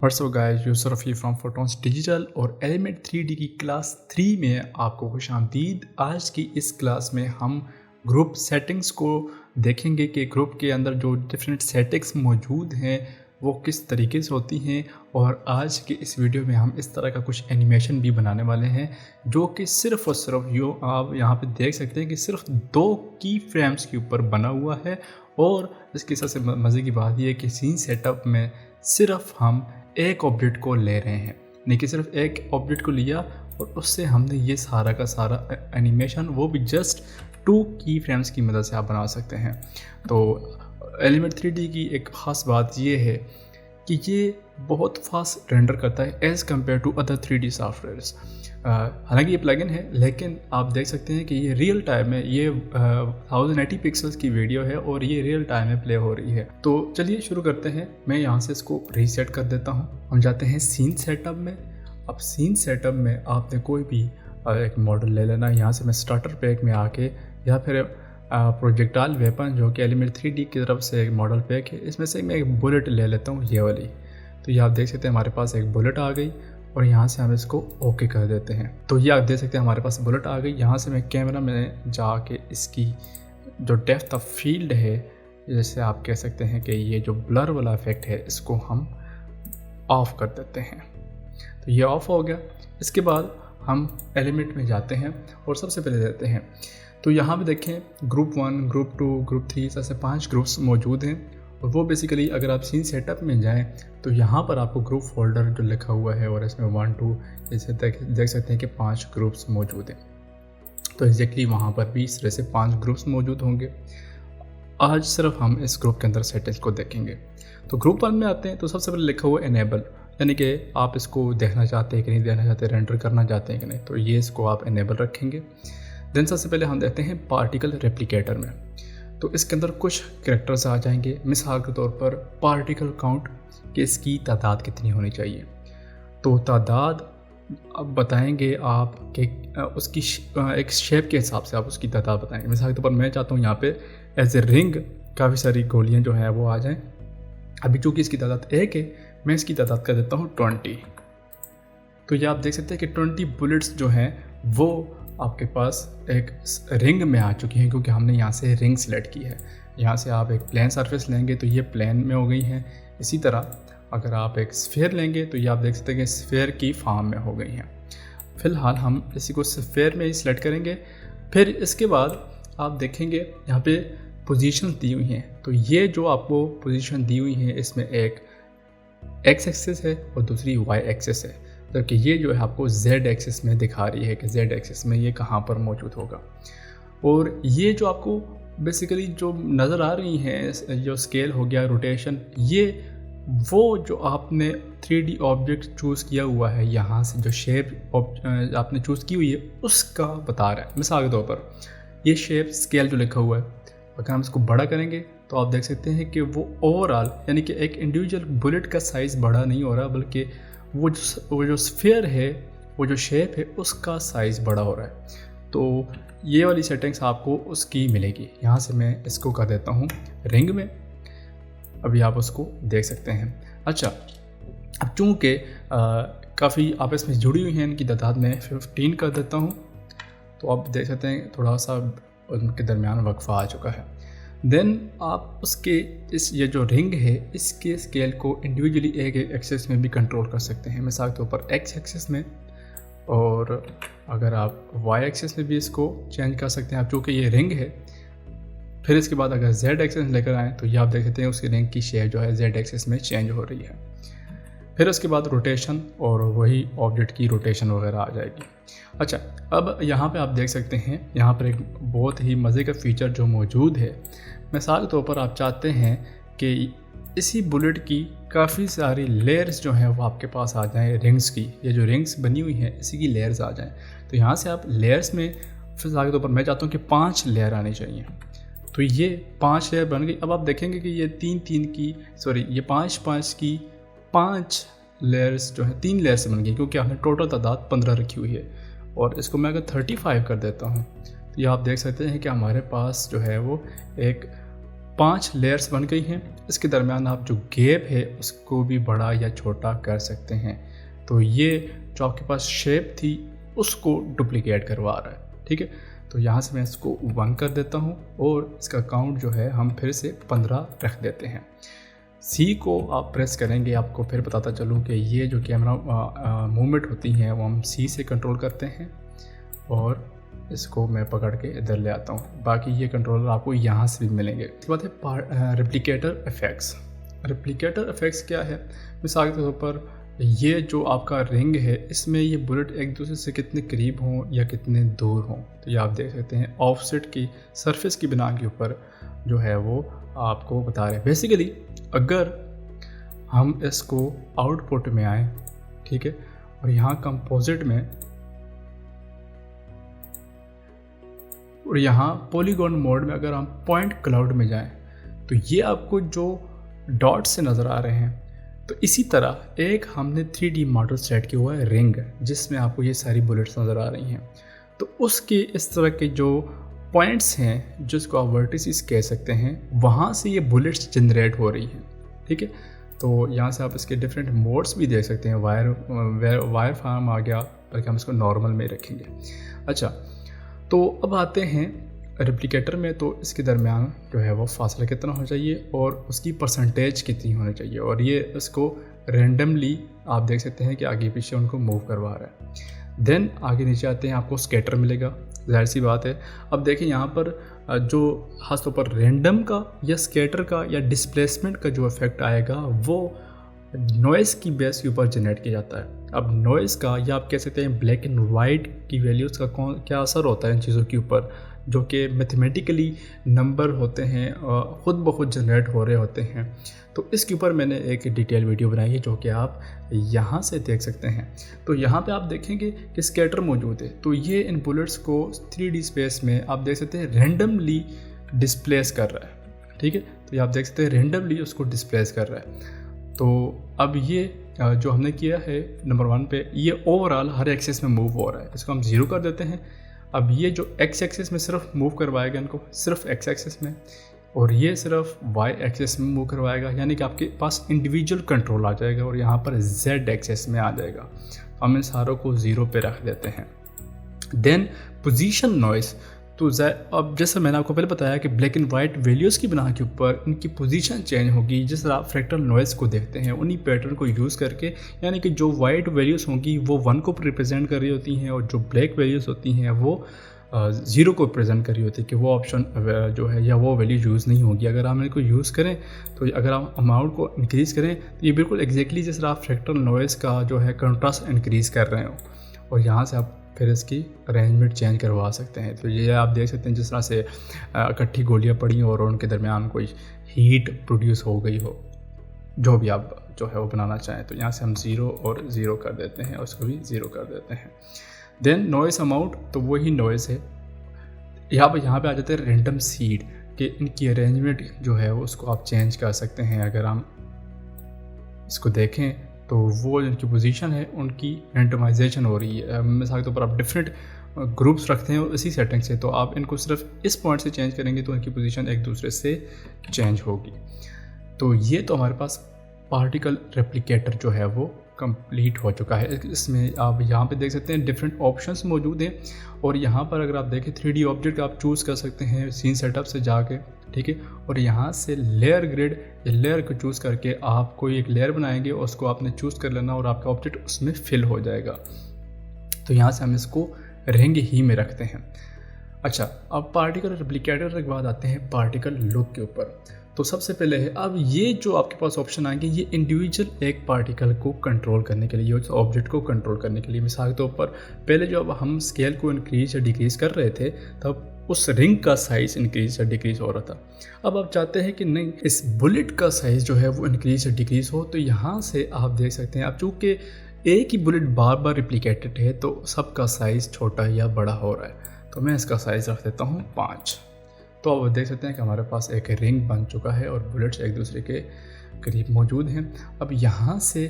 What's up guys, Yusuf Rafi from photons digital और element 3D की class 3 में आपको खुशामदीद। आज की इस क्लास में हम ग्रुप सेटिंग्स को देखेंगे कि ग्रुप के अंदर जो डिफरेंट सेटिंग्स मौजूद हैं वो किस तरीके से होती हैं। और आज के इस वीडियो में हम इस तरह का कुछ एनिमेशन भी बनाने वाले हैं जो कि सिर्फ़ और सिर्फ यो आप यहाँ पे देख सकते हैं कि सिर्फ 2 की फ्रेम्स के ऊपर बना हुआ है। और इसकी सबसे मज़े की बात यह है कि सीन सेटअप में सिर्फ हम एक ऑब्जेक्ट को ले रहे हैं, नहीं कि सिर्फ एक ऑब्जेक्ट को लिया और उससे हमने ये सारा का सारा एनिमेशन, वो भी जस्ट 2 की फ्रेम्स की मदद से आप बना सकते हैं। तो एलिमेंट 3D की एक ख़ास बात ये है कि ये बहुत फास्ट रेंडर करता है as compare to other 3D softwares. हालांकि ये प्लगइन है, लेकिन आप देख सकते हैं कि ये रियल टाइम में ये 1080 पिक्सल्स की वीडियो है और ये रियल टाइम में प्ले हो रही है। तो चलिए शुरू करते हैं। मैं यहाँ से इसको रीसेट कर देता हूँ। हम जाते हैं सीन सेटअप में। अब सीन सेटअप में आपने कोई भी एक मॉडल ले लेना। यहाँ से मैं स्टार्टर पैक में आके या फिर प्रोजेक्टाइल वेपन जो कि एलिमेंट 3D की तरफ से एक मॉडल पैक है, इसमें से मैं एक बुलेट ले लेता हूँ, ये वाली। तो ये आप देख सकते हैं हमारे पास एक बुलेट आ गई और यहाँ से हम इसको ओके कर देते हैं। तो ये आप देख सकते हैं हमारे पास बुलेट आ गई। यहाँ से मैं कैमरा में जाके इसकी जो डेप्थ ऑफ फील्ड है, जैसे आप कह सकते हैं कि ये जो ब्लर वाला इफेक्ट है, इसको हम ऑफ़ कर देते हैं। तो ये ऑफ़ हो गया। इसके बाद हम एलिमेंट में जाते हैं और सबसे पहले देते हैं। तो यहाँ पे देखें ग्रुप 1, ग्रुप 2, ग्रुप 3 ऐसे 5 ग्रुप्स मौजूद हैं। और वो बेसिकली अगर आप सीन सेटअप में जाएं तो यहाँ पर आपको ग्रुप फोल्डर जो लिखा हुआ है और इसमें 1, 2 जैसे देख सकते हैं कि 5 ग्रुप्स मौजूद हैं। तो एग्जैक्टली वहाँ पर भी इस तरह से 5 ग्रुप्स मौजूद होंगे। आज सिर्फ हम इस ग्रुप के अंदर सेटिंग्स को देखेंगे। तो ग्रुप 1 में आते हैं तो सबसे पहले लिखा हुआ है इनेबल, यानी कि आप इसको देखना चाहते हैं कि नहीं देखना चाहते, रेंडर करना चाहते हैं कि नहीं, तो ये इसको आप इनेबल रखेंगे। देन सबसे पहले हम देखते हैं पार्टिकल रेप्लिकेटर में। तो इसके अंदर कुछ कैरेक्टर्स आ जाएंगे, मिसाल के तौर पर पार्टिकल काउंट, कि इसकी तादाद कितनी होनी चाहिए। तो तादाद अब बताएंगे आप कि उसकी एक शेप के हिसाब से आप उसकी तादाद बताएंगे। मिसाल के तौर पर मैं चाहता हूँ यहाँ पे एज ए रिंग काफ़ी सारी गोलियाँ जो हैं वो आ जाएँ। अभी चूँकि इसकी तादाद 1 है, मैं इसकी तादाद कर देता हूँ 20। तो ये आप देख सकते हैं कि 20 बुलेट्स जो हैं वो आपके पास एक रिंग में आ चुकी हैं, क्योंकि हमने यहाँ से रिंग सेलेक्ट की है। यहाँ से आप एक प्लेन सरफेस लेंगे तो ये प्लेन में हो गई हैं। इसी तरह अगर आप एक स्फीयर लेंगे तो ये आप देख सकते हैं कि स्फीयर की फॉर्म में हो गई हैं। फ़िलहाल हम इसी को स्फीयर में ही सिलेक्ट करेंगे। फिर इसके बाद आप देखेंगे यहाँ पे पोजीशन दी हुई हैं। तो ये जो आपको पोजीशन दी हुई है, इसमें एक एक्स एक्सिस है और दूसरी वाई एक्सिस है, जबकि ये जो है आपको Z एक्सिस में दिखा रही है कि Z एक्सिस में ये कहाँ पर मौजूद होगा। और ये जो आपको बेसिकली जो नज़र आ रही हैं, जो स्केल हो गया, रोटेशन, ये वो जो आपने 3D ऑब्जेक्ट चूज़ किया हुआ है, यहाँ से जो शेप आपने चूज़ की हुई है उसका बता रहा है। मिसाल के तौर पर ये शेप स्केल जो लिखा हुआ है, अगर हम इसको बड़ा करेंगे तो आप देख सकते हैं कि वो ओवरऑल, यानी कि एक इंडिविजुअल बुलेट का साइज़ बड़ा नहीं हो रहा, बल्कि वो जो स्फीयर है, वो जो शेप है, उसका साइज़ बड़ा हो रहा है। तो ये वाली सेटिंग्स आपको उसकी मिलेगी। यहाँ से मैं इसको कर देता हूँ रिंग में। अभी आप उसको देख सकते हैं। अच्छा, अब चूँकि काफ़ी आपस में जुड़ी हुई हैं, इनकी तादाद में 15 कर देता हूँ। तो आप देख सकते हैं थोड़ा सा उनके दरमियान वक्फा आ चुका है। देन आप उसके इस ये जो रिंग है, इसके स्केल को इंडिविजुअली एक एक्सिस में भी कंट्रोल कर सकते हैं। मिसाल के ऊपर एक्स एक्सिस में, और अगर आप वाई एक्सिस में भी इसको चेंज कर सकते हैं आप, चूँकि ये रिंग है। फिर इसके बाद अगर जेड एक्सिस लेकर आएँ तो ये आप देख सकते हैं उसकी रिंग की शेप जो है जेड एक्सिस में चेंज हो रही है। फिर उसके बाद रोटेशन, और वही ऑब्जेक्ट की रोटेशन वगैरह आ जाएगी। अच्छा, अब यहाँ पे आप देख सकते हैं यहाँ पर एक बहुत ही मज़े का फ़ीचर जो मौजूद है। मिसाल के तौर पर आप चाहते हैं कि इसी बुलेट की काफ़ी सारी लेयर्स जो हैं वो आपके पास आ जाएं, रिंग्स की, ये जो रिंग्स बनी हुई हैं इसी की लेयर्स आ जाएं। तो यहाँ से आप लेयर्स में मिसाल के तौर पर मैं चाहता हूँ कि 5 लेयर आनी चाहिए। तो ये 5 लेयर बन गई। अब आप देखेंगे कि ये 3-3 की, सॉरी, ये 5-5 की 5 लेयर्स जो है 3 लेयर से बन गई, क्योंकि आपने टोटल तादाद 15 रखी हुई है। और इसको मैं अगर 35 कर देता हूँ तो ये आप देख सकते हैं कि हमारे पास जो है वो एक 5 लेयर्स बन गई हैं। इसके दरमियान आप जो गैप है उसको भी बड़ा या छोटा कर सकते हैं। तो ये जो आपके पास शेप थी उसको डुप्लीकेट करवा रहा है, ठीक है। तो यहाँ से मैं इसको 1 कर देता हूँ और इसका काउंट जो है हम फिर से 15 रख देते हैं। सी को आप प्रेस करेंगे, आपको फिर बताता चलूँ कि ये जो कैमरा मूवमेंट होती हैं वो हम सी से कंट्रोल करते हैं और इसको मैं पकड़ के इधर ले आता हूँ। बाकी ये कंट्रोलर आपको यहाँ से भी मिलेंगे। इसके बाद है रेप्लिकेटर इफेक्ट्स। रेप्लिकेटर इफेक्ट्स क्या है? मिसाल के तौर पर ये जो आपका रिंग है इसमें ये बुलेट एक दूसरे से कितने करीब हों या कितने दूर हों, तो ये आप देख सकते हैं ऑफसेट की सरफेस की बिना के ऊपर जो है वो आपको बता रहे हैं। बेसिकली अगर हम इसको आउटपुट में आए, ठीक है, और यहाँ कंपोजिट में और यहाँ पॉलीगॉन मोड में अगर हम पॉइंट क्लाउड में जाएं तो ये आपको जो डॉट से नज़र आ रहे हैं। तो इसी तरह एक हमने 3D मॉडल सेट किया हुआ है रिंग, जिसमें आपको ये सारी बुलेट्स नज़र आ रही हैं। तो उसके इस तरह के जो पॉइंट्स हैं जिसको आप वर्टिसेस कह सकते हैं, वहाँ से ये बुलेट्स जनरेट हो रही हैं, ठीक है। तो यहाँ से आप इसके डिफरेंट मोड्स भी देख सकते हैं। वायर फार्म आ गया, बल्कि हम इसको नॉर्मल में रखेंगे। अच्छा, तो अब आते हैं रेप्लिकेटर में। तो इसके दरमियान जो है वो फासला कितना होना चाहिए और उसकी परसेंटेज कितनी होनी चाहिए, और ये इसको रेंडमली आप देख सकते हैं कि आगे पीछे उनको मूव करवा रहा है। देन आगे नीचे आते हैं, आपको स्कैटर मिलेगा, जाहिर सी बात है। अब देखिए यहाँ पर जो खासतौर पर रेंडम का या स्कैटर का या डिस्प्लेसमेंट का जो इफेक्ट आएगा वो नॉइज़ की बेस के ऊपर जनरेट किया जाता है। अब नॉइज़ का या आप कह सकते हैं ब्लैक एंड वाइट की वैल्यूज़ का क्या असर होता है इन चीज़ों के ऊपर, जो कि मैथमेटिकली नंबर होते हैं, ख़ुद ब खुद जनरेट हो रहे होते हैं। तो इसके ऊपर मैंने एक डिटेल वीडियो बनाई है जो कि आप यहाँ से देख सकते हैं। तो यहाँ पे आप देखेंगे कि स्कैटर मौजूद है। तो ये इन बुलेट्स को 3D स्पेस में आप देख सकते हैं रेंडमली डिस्प्लेस कर रहा है, ठीक है। तो ये आप देख सकते हैं रेंडमली उसको डिस्प्लेस कर रहा है। तो अब ये जो हमने किया है नंबर 1 पे, ये ओवरऑल हर एक्सिस में मूव हो रहा है। इसको हम 0 कर देते हैं। अब ये जो एक्स एक्सिस में सिर्फ मूव करवाएगा इनको, सिर्फ एक्स एक्सिस में, और ये सिर्फ वाई एक्सिस में मूव करवाएगा, यानी कि आपके पास इंडिविजुअल कंट्रोल आ जाएगा और यहाँ पर जेड एक्सिस में आ जाएगा। हम इन सारों को 0 पे रख देते हैं। Then position noise. तो अब जैसे मैंने आपको पहले बताया कि ब्लैक एंड वाइट वैल्यूज़ की बिना के ऊपर इनकी पोजीशन चेंज होगी। जिस तरह आप फ्रैक्टल नॉइज़ को देखते हैं उन्हीं पैटर्न को यूज़ करके, यानी कि जो वाइट वैल्यूज़ होंगी वो 1 को रिप्रेजेंट कर रही होती हैं और जो ब्लैक वैल्यूज़ होती हैं वो 0 को रिप्रेजेंट कर रही होती है कि वो ऑप्शन जो है या वो वैल्यू यूज़ नहीं होगी। अगर हम इनको यूज़ करें तो अगर हम अमाउंट को इंक्रीज़ करें तो ये बिल्कुल एग्जैक्टली जिस तरह आप फ्रैक्टल नॉइज़ का जो है कंट्रास्ट इंक्रीज़ कर रहे हो, और यहाँ से आप फिर इसकी अरेंजमेंट चेंज करवा सकते हैं। तो ये आप देख सकते हैं जिस तरह से इकट्ठी गोलियाँ पड़ी और उनके दरमियान कोई हीट प्रोड्यूस हो गई हो, जो भी आप जो है वो बनाना चाहें। तो यहाँ से हम 0 और 0 कर देते हैं और उसको भी 0 कर देते हैं। देन नॉइस अमाउंट, तो वही नॉइस है। यहाँ पे आ जाते हैं रैंडम सीड कि इनकी अरेंजमेंट जो है वो उसको आप चेंज कर सकते हैं। अगर हम इसको देखें तो वो जिनकी पोजीशन है उनकी रैंडमाइजेशन हो रही है। मिसाल के तौर पर आप डिफरेंट ग्रुप्स रखते हैं इसी सेटिंग से, तो आप इनको सिर्फ इस पॉइंट से चेंज करेंगे तो इनकी पोजीशन एक दूसरे से चेंज होगी। तो ये तो हमारे पास पार्टिकल रेप्लिकेटर जो है वो कंप्लीट हो चुका है। इसमें आप यहाँ पे देख सकते हैं डिफरेंट ऑप्शंस मौजूद हैं, और यहाँ पर अगर आप देखें 3D ऑब्जेक्ट आप चूज़ कर सकते हैं सीन सेटअप से जाके, ठीक है। और यहाँ से लेयर ग्रिड, लेयर को चूज़ करके आप कोई एक लेयर बनाएंगे और उसको आपने चूज़ कर लेना और आपका ऑब्जेक्ट उसमें फिल हो जाएगा। तो यहाँ से हम इसको रिंग ही में रखते हैं। अच्छा, अब पार्टिकल रेप्लिकेटर के बाद आते हैं पार्टिकल लुक के ऊपर। तो सबसे पहले है, अब ये जो आपके पास ऑप्शन आएंगे ये इंडिविजुअल एक पार्टिकल को कंट्रोल करने के लिए, उस ऑब्जेक्ट को कंट्रोल करने के लिए। मिसाल के तौर पर पहले जब हम स्केल को इंक्रीज या डिक्रीज़ कर रहे थे तब उस रिंग का साइज़ इंक्रीज या डिक्रीज़ हो रहा था। अब आप चाहते हैं कि नहीं, इस बुलेट का साइज़ जो है वो इंक्रीज या डिक्रीज़ हो। तो यहाँ से आप देख सकते हैं, अब चूँकि एक ही बुलेट बार बार रिप्लिकेटेड है तो सबका साइज़ छोटा या बड़ा हो रहा है। तो मैं इसका साइज़ रख देता हूँ 5। तो आप देख सकते हैं कि हमारे पास एक रिंग बन चुका है और बुलेट्स एक दूसरे के करीब मौजूद हैं। अब यहाँ से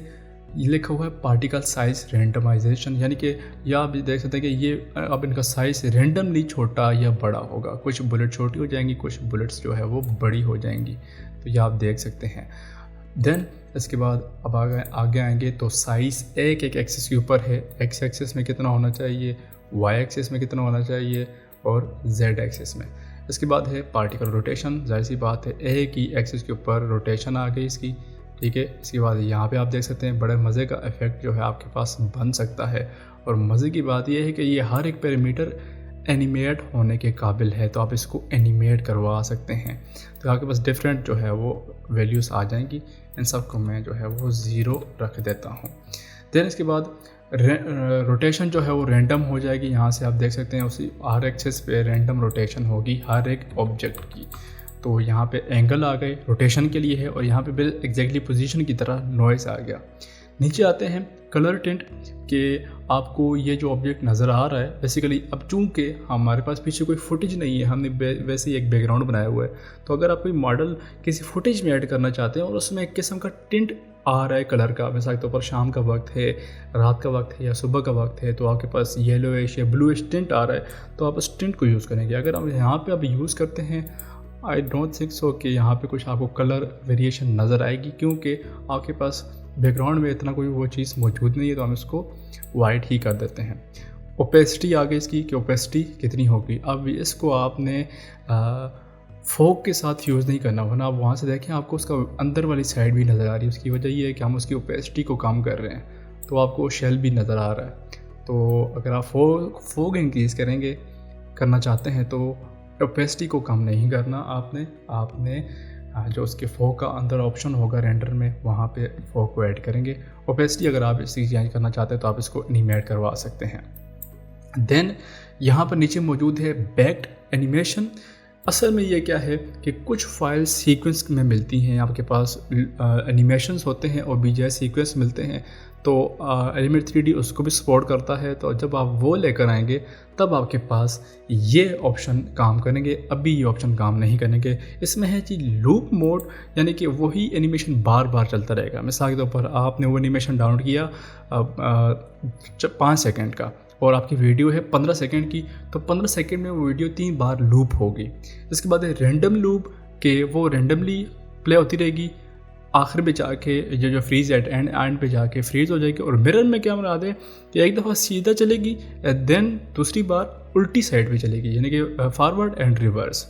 ये लिखा हुआ है पार्टिकल साइज रेंडमाइजेशन, यानी कि या आप देख सकते हैं कि ये अब इनका साइज़ रेंडमली छोटा या बड़ा होगा। कुछ बुलेट छोटी हो जाएंगी, कुछ बुलेट्स जो है वो बड़ी हो जाएंगी, तो ये आप देख सकते हैं। देन इसके बाद अब आगे आएंगे तो साइज़ एक एक्सिस के ऊपर है। एक्स एक्सिस में कितना होना चाहिए, वाई एक्सिस में कितना होना चाहिए और जेड एक्सिस में। इसके बाद है पार्टिकल रोटेशन, जाहिर सी बात है एक ही एक्सिस के ऊपर रोटेशन आ गई इसकी, ठीक है। इसके बाद यहाँ पे आप देख सकते हैं बड़े मज़े का इफेक्ट जो है आपके पास बन सकता है। और मज़े की बात यह है कि ये हर एक पैरामीटर एनिमेट होने के काबिल है, तो आप इसको एनिमेट करवा सकते हैं। तो आपके पास डिफरेंट जो है वो वैल्यूज़ आ जाएंगी। इन सब को मैं जो है वो 0 रख देता हूँ। देन इसके बाद रोटेशन जो है वो रैंडम हो जाएगी। यहाँ से आप देख सकते हैं उसी हर एक्सिस पे रैंडम रोटेशन होगी हर एक ऑब्जेक्ट की। तो यहाँ पे एंगल आ गए रोटेशन के लिए है, और यहाँ पे बिल एग्जैक्टली पोजीशन की तरह नॉइस आ गया। नीचे आते हैं कलर टिंट के, आपको ये जो ऑब्जेक्ट नज़र आ रहा है बेसिकली, अब चूँकि हमारे पास पीछे कोई फुटेज नहीं है, हमने वैसे ही एक बैकग्राउंड बनाया हुआ है, तो अगर आप कोई मॉडल किसी फुटेज में ऐड करना चाहते हैं और उसमें एक किस्म का टिंट आ रहा है कलर का, मिसाल के तौर पर शाम का वक्त है, रात का वक्त है या सुबह का वक्त है, तो आपके पास येलोइश या ब्लूइश टिंट आ रहा है, तो आप उस टिंट को यूज़ करेंगे। अगर हम यहाँ पे अब यूज़ करते हैं, आई डोंट थिंक सो कि यहाँ पे कुछ आपको कलर वेरिएशन नज़र आएगी, क्योंकि आपके पास बैकग्राउंड में इतना कोई वो चीज़ मौजूद नहीं है, तो हम इसको वाइट ही कर देते हैं। ओपेसिटी आ गई इसकी कि ओपेसिटी कितनी होगी। अब इसको आपने फोक के साथ यूज़ नहीं करना, वरना आप वहाँ से देखें आपको उसका अंदर वाली साइड भी नज़र आ रही है। उसकी वजह ये है कि हम उसकी ओपेसिटी को कम कर रहे हैं, तो आपको शेल भी नज़र आ रहा है। तो अगर आप फोक इंक्रीज़ करना चाहते हैं तो ओपेसिटी को कम नहीं करना, आपने जो उसके फोक का अंदर ऑप्शन होगा रेंडर में, वहाँ पे फोक को ऐड करेंगे। ओपेसिटी अगर आप इसकी चेंज करना चाहते हैं तो आप इसको एनिमेट करवा सकते हैं। देन यहाँ पर नीचे मौजूद है बैक्ड एनिमेशन। असल में ये क्या है कि कुछ फाइल्स सीक्वेंस में मिलती हैं, आपके पास एनिमेशंस होते हैं और बीजीआई सीक्वेंस मिलते हैं, तो एलिमेंट 3D उसको भी सपोर्ट करता है। तो जब आप वो लेकर आएंगे तब आपके पास ये ऑप्शन काम करेंगे, अभी ये ऑप्शन काम नहीं करेंगे। इसमें है जी लूप मोड, यानी कि वही एनिमेशन बार बार चलता रहेगा। मिसाल के तौर पर आपने वो एनिमेशन डाउनलोड किया 5 सेकंड का और आपकी वीडियो है 15 सेकंड की, तो 15 सेकंड में वो वीडियो 3 बार लूप होगी। इसके बाद है रैंडम लूप के वो रैंडमली प्ले होती रहेगी, आखिर में जाके ये जो फ्रीज एंड पे जाके फ्रीज हो जाएगी। और मिरर में क्या बना दे कि एक दफ़ा सीधा चलेगी, देन दूसरी बार उल्टी साइड पे चलेगी, यानी कि फॉरवर्ड एंड रिवर्स।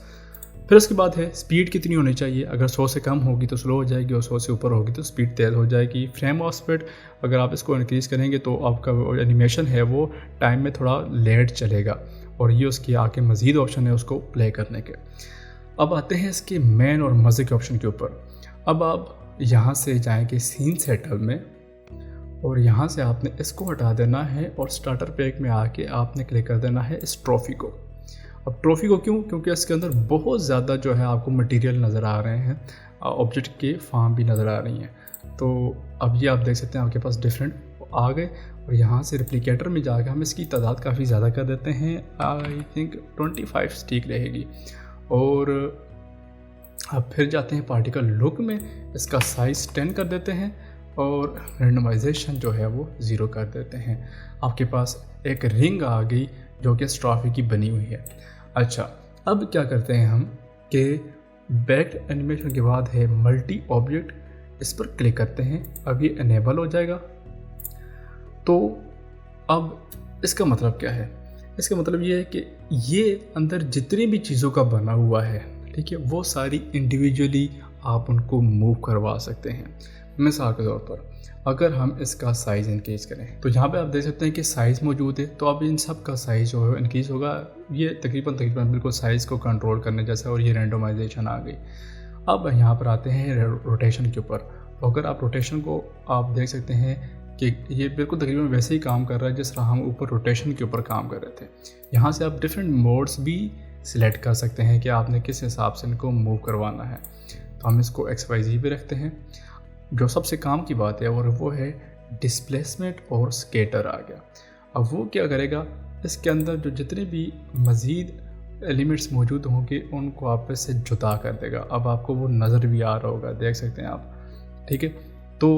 फिर उसके बाद है स्पीड कितनी होनी चाहिए, अगर 100 से कम होगी तो स्लो हो जाएगी और 100 से ऊपर होगी तो स्पीड तेज़ हो जाएगी। फ्रेम ऑफ स्पीड अगर आप इसको इंक्रीज़ करेंगे तो आपका एनिमेशन है वो टाइम में थोड़ा लेट चलेगा, और ये उसकी आके मज़ीद ऑप्शन है उसको प्ले करने के। अब आते हैं इसके मेन और मज़े के ऑप्शन के ऊपर। अब आप यहाँ से जाएंगे सीन सेटअप में, और यहाँ से आपने इसको हटा देना है और स्टार्टर पैक में आके आपने क्लिक कर देना है इस ट्रॉफ़ी को। अब ट्रॉफ़ी को क्यों, क्योंकि इसके अंदर बहुत ज़्यादा जो है आपको मटेरियल नज़र आ रहे हैं, ऑब्जेक्ट के फॉर्म भी नज़र आ रही हैं। तो अब ये आप देख सकते हैं आपके पास डिफरेंट आ गए, और यहाँ से रिप्लिकेटर में जाकर हम इसकी तादाद काफ़ी ज़्यादा कर देते हैं। आई थिंक 25 ठीक रहेगी। और अब फिर जाते हैं पार्टिकल लुक में, इसका साइज़ 10 कर देते हैं और रेंडमाइजेशन जो है वो 0 कर देते हैं। आपके पास एक रिंग आ गई जो कि स्ट्रॉफी की बनी हुई है। अच्छा, अब क्या करते हैं हम कि बैक्ड एनिमेशन के बाद है मल्टी ऑब्जेक्ट, इस पर क्लिक करते हैं। अब ये इनेबल हो जाएगा। तो अब इसका मतलब क्या है, इसका मतलब ये है कि ये अंदर जितनी भी चीज़ों का बना हुआ है, ठीक है, वो सारी इंडिविजुअली आप उनको मूव करवा सकते हैं। मिसाल के तौर पर अगर हम इसका साइज़ इंक्रीज़ करें तो यहाँ पे आप देख सकते हैं कि साइज़ मौजूद है, तो अब इन सब का साइज़ जो है इंक्रीज़ होगा। ये तकरीबन बिल्कुल साइज़ को कंट्रोल करने जैसा, और ये रेंडमाइजेशन आ गई। अब यहाँ पर आते हैं रोटेशन के ऊपर। तो अगर आप रोटेशन को आप देख सकते हैं कि ये बिल्कुल तकरीबन वैसे ही काम कर रहा है जिस तरह हम ऊपर रोटेशन के ऊपर काम कर रहे थे। यहाँ से आप डिफरेंट मोड्स भी सिलेक्ट कर सकते हैं कि आपने किस हिसाब से इनको मूव करवाना है। तो हम इसको XYZ पे रखते हैं। जो सबसे काम की बात है और वो है डिस्प्लेसमेंट और स्केटर आ गया। अब वो क्या करेगा, इसके अंदर जो जितने भी मज़ीद एलिमेंट्स मौजूद होंगे उनको आपस से जुदा कर देगा। अब आपको वो नज़र भी आ रहा होगा, देख सकते हैं आप, ठीक है। तो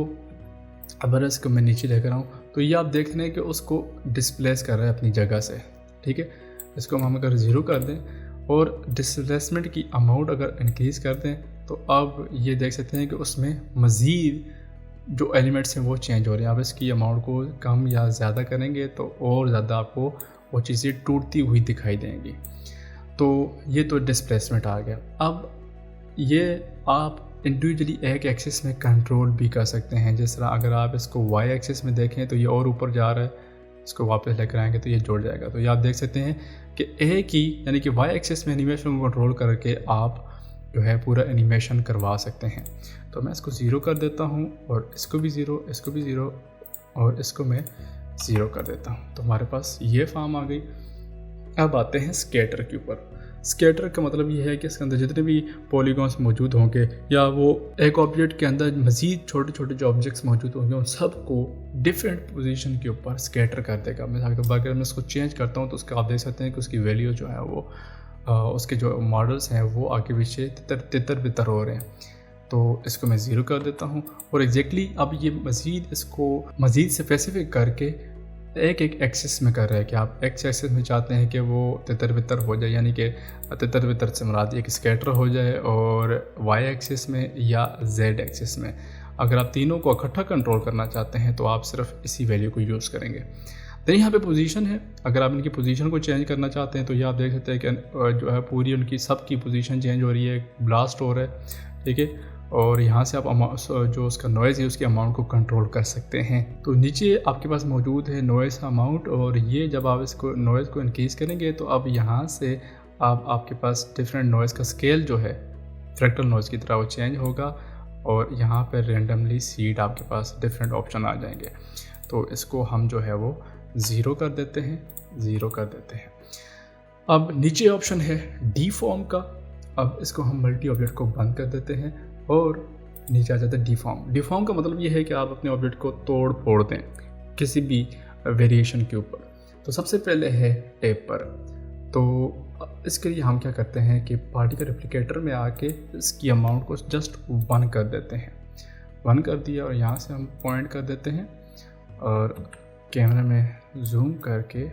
अगर इसको मैं नीचे लेकर आऊँ तो ये आप देख रहे हैं कि उसको डिस्प्लेस कर रहा है अपनी जगह से, ठीक है। इसको हम अगर 0 कर दें और डिस्प्लेसमेंट की अमाउंट अगर इंक्रीज़ कर दें तो अब ये देख सकते हैं कि उसमें मज़ीद जो एलिमेंट्स हैं वो चेंज हो रहे हैं। आप इसकी अमाउंट को कम या ज़्यादा करेंगे तो और ज़्यादा आपको वो चीज़ें टूटती हुई दिखाई देंगी। तो ये तो डिस्प्लेसमेंट आ गया। अब ये आप इंडिविजुअली एक एक्सिस में कंट्रोल भी कर सकते हैं। जिस तरह अगर आप इसको वाई एक्सिस में देखें तो ये और ऊपर जा रहा है, इसको वापस लेकर आएंगे तो ये जुड़ जाएगा। तो ये आप देख सकते हैं कि एक ही यानी कि वाई एक्सिस में एनिमेशन को कंट्रोल करके आप जो है पूरा एनिमेशन करवा सकते हैं। तो मैं इसको 0 कर देता हूँ और इसको भी 0, इसको भी 0 और इसको मैं 0 कर देता हूँ। तो हमारे पास ये फॉर्म आ गई। अब आते हैं स्केटर के ऊपर। स्केटर का मतलब ये है कि इसके अंदर जितने भी पॉलीगॉन्स मौजूद होंगे या वो एक ऑब्जेक्ट के अंदर मज़ीद छोटे छोटे जो ऑब्जेक्ट्स मौजूद होंगे उन सबको डिफरेंट पोजीशन के ऊपर स्केटर कर देगा। मिसाल के तौर पर अगर मैं इसको चेंज करता हूँ तो उसका आप देख सकते हैं कि उसकी वैल्यू जो है वो उसके जो मॉडल्स हैं वो आगे पीछे तितर बितर हो रहे हैं। तो इसको मैं 0 कर देता हूँ और एग्जैक्टली अब ये मज़ीद इसको मज़ीद स्पेसिफिक करके एक एक्सिस में कर रहा है कि आप एक्स एक्सिस में चाहते हैं कि वो तितर बितर हो जाए, यानी कि तितर बितर से मुराद एक स्कैटर हो जाए, और वाई एक्सिस में या जेड एक्सिस में। अगर आप तीनों को इकट्ठा कंट्रोल करना चाहते हैं तो आप सिर्फ इसी वैल्यू को यूज़ करेंगे। तो यहाँ पे पोजीशन है, अगर आप इनकी पोजीशन को चेंज करना चाहते हैं तो ये आप देख सकते हैं कि जो है पूरी उनकी सब की पोजीशन चेंज हो रही है, ब्लास्ट हो रहा है, ठीक है। और यहाँ से आप जो उसका नॉइज़ है उसकी अमाउंट को कंट्रोल कर सकते हैं। तो नीचे आपके पास मौजूद है नॉइज़ अमाउंट, और ये जब आप इसको नॉइज़ को इंक्रीज़ करेंगे तो अब यहाँ से आपके पास डिफरेंट नॉइज़ का स्केल जो है फ्रैक्टल नॉइज़ की तरह वो चेंज होगा, और यहाँ पर रेंडमली सीड आपके पास डिफरेंट ऑप्शन आ जाएंगे। तो इसको हम जो है वो 0 कर देते हैं, 0 कर देते हैं। अब नीचे ऑप्शन है डीफॉर्म का। अब इसको हम मल्टी ऑब्जेक्ट को बंद कर देते हैं और नीचे आ जाता है डीफॉर्म। डीफॉर्म का मतलब ये है कि आप अपने ऑब्जेक्ट को तोड़ फोड़ दें किसी भी वेरिएशन के ऊपर। तो सबसे पहले है टेपर। तो इसके लिए हम क्या करते हैं कि पार्टिकल रेप्लिकेटर में आके इसकी अमाउंट को जस्ट 1 कर देते हैं। 1 कर दिया और यहाँ से हम पॉइंट कर देते हैं और कैमरे में जूम करके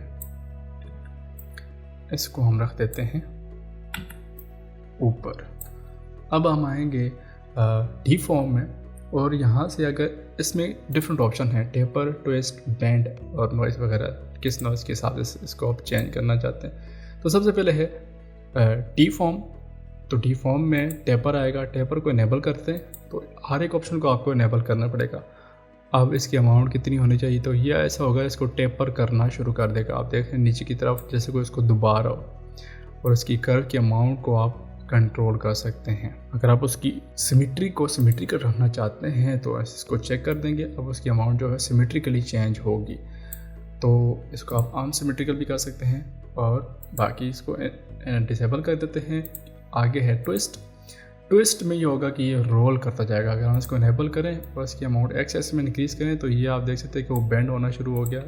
इसको हम रख देते हैं ऊपर। अब हम आएंगे डीफॉर्म में, और यहाँ से अगर इसमें डिफरेंट ऑप्शन है टेपर, ट्विस्ट, बेंड और नॉइज़ वगैरह, किस नॉइज़ के हिसाब से इसको आप चेंज करना चाहते हैं। तो सबसे पहले है डीफॉर्म। तो डीफॉर्म में टेपर आएगा, टेपर को इनेबल करते हैं तो हर एक ऑप्शन को आपको इनेबल करना पड़ेगा। अब इसकी अमाउंट कितनी होनी चाहिए, तो ये ऐसा होगा इसको टेपर करना शुरू कर देगा। आप देखें नीचे की तरफ जैसे कोई इसको दबा रहा हो, और इसकी कर्व की अमाउंट को आप कंट्रोल कर सकते हैं। अगर आप उसकी सिमेट्रिकल रखना चाहते हैं तो इसको चेक कर देंगे, अब उसकी अमाउंट जो है सिमेट्रिकली चेंज होगी। तो इसको आप अनसिमेट्रिकल भी कर सकते हैं और बाकी इसको डिसेबल कर देते हैं। आगे है ट्विस्ट। ट्विस्ट में ये होगा कि ये रोल करता जाएगा। अगर हम इसको इनेबल करें और इसकी अमाउंट एक्स एक्सिस में इंक्रीज़ करें तो ये आप देख सकते हैं कि वो बेंड होना शुरू हो गया,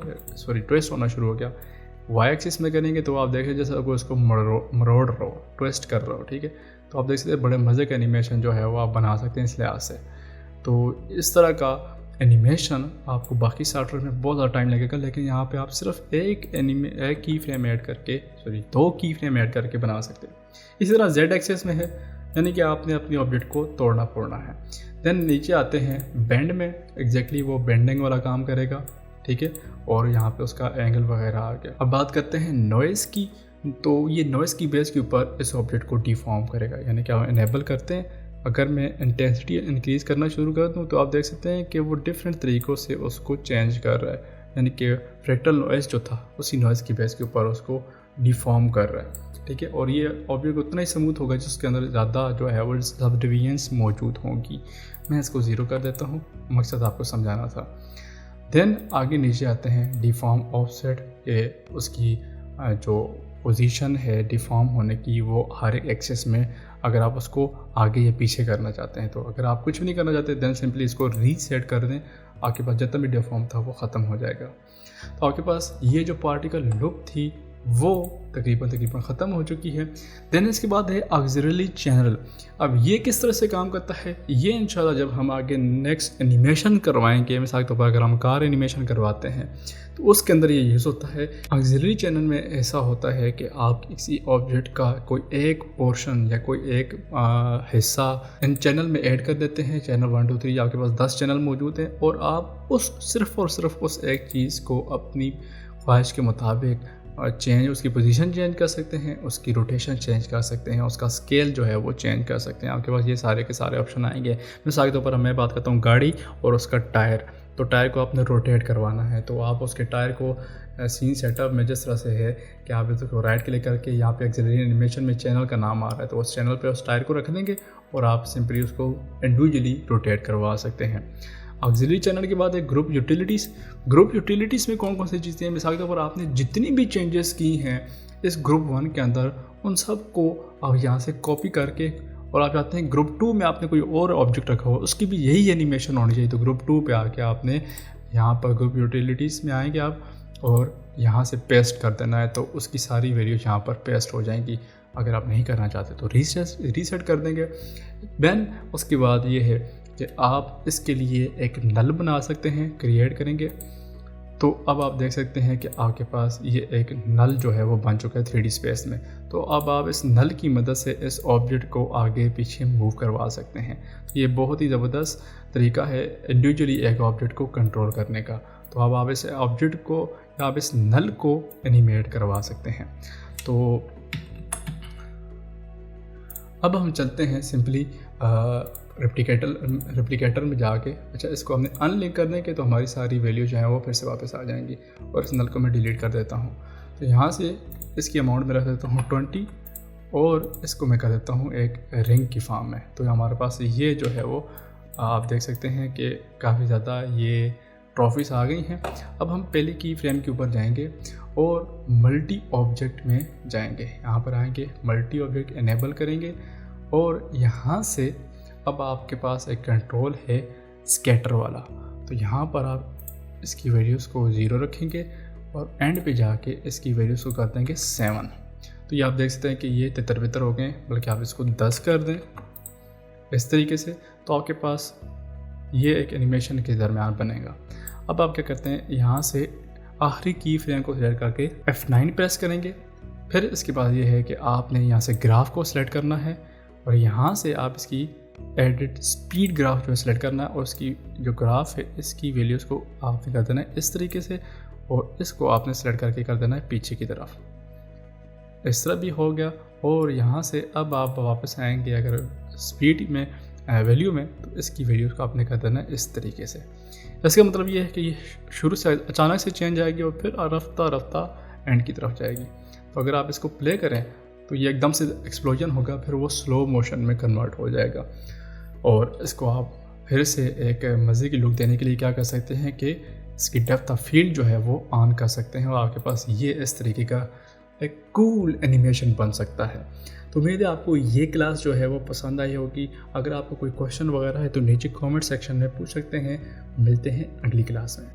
ट्विस्ट होना शुरू हो गया। वाई एक्सिस में करेंगे तो आप देखें जैसे आपको इसको मरोड़ रहो, ट्विस्ट कर रहे हो, ठीक है। तो आप देख सकते हैं बड़े मज़े का एनिमेशन जो है वो आप बना सकते हैं इस लिहाज से। तो इस तरह का एनिमेशन आपको बाकी सॉफ्टवेयर में बहुत ज़्यादा टाइम लगेगा, लेकिन यहाँ पे आप सिर्फ एक की फ्रेम ऐड करके 2 की फ्रेम ऐड करके बना सकते हैं। इसी तरह जेड एक्सिस में है, यानी कि आपने अपनी ऑब्जेक्ट को तोड़ना फोड़ना है। देन नीचे आते हैं बेंड में, एग्जैक्टली वो बेंडिंग वाला काम करेगा, ठीक है। और यहाँ पे उसका एंगल वगैरह आ गया। अब बात करते हैं नॉइज़ की। तो ये नॉइज़ की बेस के ऊपर इस ऑब्जेक्ट को डिफॉर्म करेगा, यानी कि हम इनेबल करते हैं। अगर मैं इंटेंसिटी इंक्रीज़ करना शुरू कर दूँ तो आप देख सकते हैं कि वो डिफरेंट तरीक़ों से उसको चेंज कर रहा है, यानी कि फ्रैक्टल नॉइज़ जो था उसी नॉइज़ की बेस के ऊपर उसको डिफॉर्म कर रहा है, ठीक है। और ये ऑब्जेक्ट उतना ही स्मूथ होगा जिसके अंदर ज़्यादा जो है वो सब डिवीजन्स मौजूद होंगी। मैं इसको 0 कर देता हूँ, मकसद आपको समझाना था। देन आगे नीचे आते हैं डिफॉर्म ऑफसेट। ये उसकी जो पोजीशन है डिफॉर्म होने की वो हर एक एक्सिस में, अगर आप उसको आगे या पीछे करना चाहते हैं। तो अगर आप कुछ भी नहीं करना चाहते देन सिंपली इसको रीसेट कर दें, आपके पास जितना भी डिफॉर्म था वो ख़त्म हो जाएगा। तो आपके पास ये जो पार्टिकल लुक थी वो तकरीबन ख़त्म हो चुकी है। देन इसके बाद है ऑक्सिलरी चैनल। अब ये किस तरह से काम करता है, ये इंशाल्लाह जब हम आगे नेक्स्ट एनिमेशन करवाएंगे, मिसाल के तौर पर अगर हम कार एनिमेशन करवाते हैं तो उसके अंदर ये यूज़ होता है। ऑक्सिलरी चैनल में ऐसा होता है कि आप किसी ऑब्जेक्ट का कोई एक पोर्शन या कोई एक हिस्सा इन चैनल में ऐड कर देते हैं। चैनल 1 2 3 आपके पास 10 चैनल मौजूद हैं और आप सिर्फ़ और सिर्फ उस एक चीज़ को अपनी ख्वाहिश के मुताबिक उसकी पोजीशन चेंज कर सकते हैं, उसकी रोटेशन चेंज कर सकते हैं, उसका स्केल जो है वो चेंज कर सकते हैं। आपके पास ये सारे के सारे ऑप्शन आएंगे। मिसाल के तौर पर मैं बात करता हूँ गाड़ी और उसका टायर, तो टायर को आपने रोटेट करवाना है तो आप उसके टायर को सीन सेटअप में जिस तरह से है कि आप इसको राइट क्लिक करके यहाँ पे ऑक्सिलरी एनिमेशन में चैनल का नाम आ रहा है तो उस चैनल पे उस टायर को रख देंगे और आप सिंपली उसको इंडिविजुअली रोटेट करवा सकते हैं। ऑक्सिलरी चैनल के बाद है ग्रुप यूटिलिटीज़। ग्रुप यूटिलिटीज़ में कौन कौन सी चीज़ें हैं, मिसाल के तौर पर आपने जितनी भी चेंजेस की हैं इस ग्रुप 1 के अंदर उन सब को आप यहाँ से कॉपी करके और आप चाहते हैं ग्रुप 2 में आपने कोई और ऑब्जेक्ट रखा हो उसकी भी यही एनिमेशन होनी चाहिए, तो ग्रुप 2 पे आके आपने यहाँ पर ग्रुप यूटिलिटीज़ में आएंगे आप और यहाँ से पेस्ट कर देना है तो उसकी सारी वैल्यूज यहाँ पर पेस्ट हो जाएंगी। अगर आप नहीं करना चाहते तो रीसेट कर देंगे। देन उसके बाद ये है कि आप इसके लिए एक नल बना सकते हैं, क्रिएट करेंगे तो अब आप देख सकते हैं कि आपके पास ये एक नल जो है वो बन चुका है 3D स्पेस में। तो अब आप इस नल की मदद से इस ऑब्जेक्ट को आगे पीछे मूव करवा सकते हैं। तो ये बहुत ही ज़बरदस्त तरीका है इंडिविजुअली एक ऑब्जेक्ट को कंट्रोल करने का। तो अब आप इस ऑब्जेक्ट को या आप इस नल को एनिमेट करवा सकते हैं। तो अब हम चलते हैं सिंपली रेप्लिकेटर में जाके, अच्छा इसको हमने अनलिंक कर दें कि तो हमारी सारी वैल्यू जो है वो फिर से वापस आ जाएंगी और इस नल को मैं डिलीट कर देता हूँ। तो यहाँ से इसकी अमाउंट में रख देता हूँ 20 और इसको मैं कर देता हूँ एक रिंग की फॉर्म में। तो हमारे पास ये जो है वो आप देख सकते हैं कि काफ़ी ज़्यादा ये ट्रॉफीज़ आ गई हैं। अब हम पहले की फ्रेम के ऊपर जाएंगे और मल्टी ऑब्जेक्ट में जाएंगे, यहाँ पर आएंगे मल्टी ऑब्जेक्ट इनेबल करेंगे और यहाँ से अब आपके पास एक कंट्रोल है स्कैटर वाला। तो यहाँ पर आप इसकी वैल्यूज़ को 0 रखेंगे और एंड पे जाके इसकी वैल्यूज़ को कर देंगे 7। तो ये आप देख सकते हैं कि ये 73 हो गए, बल्कि आप इसको 10 कर दें इस तरीके से तो आपके पास ये एक एनिमेशन के दरमियान बनेगा। अब आप क्या करते हैं, यहाँ से आखिरी की फ्रेम को सिलेक्ट करके F9 प्रेस करेंगे। फिर इसके बाद ये है कि आपने यहाँ से ग्राफ को सिलेक्ट करना है और यहाँ से आप इसकी एडिट स्पीड ग्राफ जो है सिलेक्ट करना है और इसकी जो ग्राफ है इसकी वैल्यूज़ को आपने कर देना है इस तरीके से और इसको आपने सेलेक्ट करके कर देना है पीछे की तरफ। इस तरह भी हो गया और यहाँ से अब आप वापस आएंगे अगर स्पीड में वैल्यू में तो इसकी वैल्यूज़ को आपने कर देना है इस तरीके से। इसका मतलब ये है कि ये शुरू से अचानक से चेंज आएगी और फिर रफ्ता रफ्ता एंड की तरफ जाएगी। तो अगर आप इसको प्ले करें तो ये एकदम से एक्सप्लोजन होगा, फिर वो स्लो मोशन में कन्वर्ट हो जाएगा। और इसको आप फिर से एक मज़े की लुक देने के लिए क्या कर सकते हैं कि इसकी डेप्थ ऑफ फील्ड जो है वो ऑन कर सकते हैं और आपके पास ये इस तरीके का एक कूल एनिमेशन बन सकता है। तो उम्मीद है आपको ये क्लास जो है वो पसंद आई होगी। अगर आपको कोई क्वेश्चन वगैरह है तो नीचे कमेंट सेक्शन में पूछ सकते हैं। मिलते हैं अगली क्लास में।